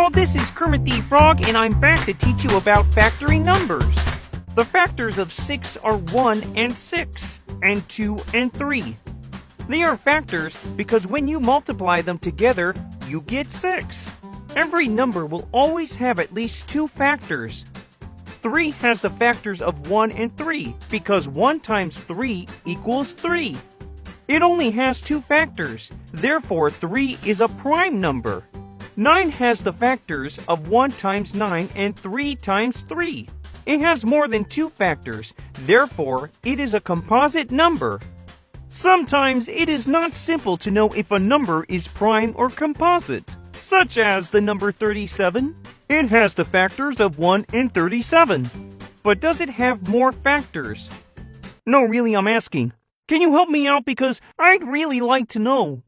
y'all, this is Kermit the Frog, and I'm back to teach you about factoring numbers. The factors of 6 are 1 and 6, and 2 and 3. They are factors because when you multiply them together, you get 6. Every number will always have at least 2 factors. 3 has the factors of 1 and 3 because 1 times 3 equals 3. It only has 2 factors, therefore 3 is a prime number. 9 has the factors of 1 times 9 and 3 times 3. It has more than 2 factors, therefore it is a composite number. Sometimes it is not simple to know if a number is prime or composite, such as the number 37. It has the factors of 1 and 37. But does it have more factors? No, really, I'm asking. Can you help me out because I'd really like to know?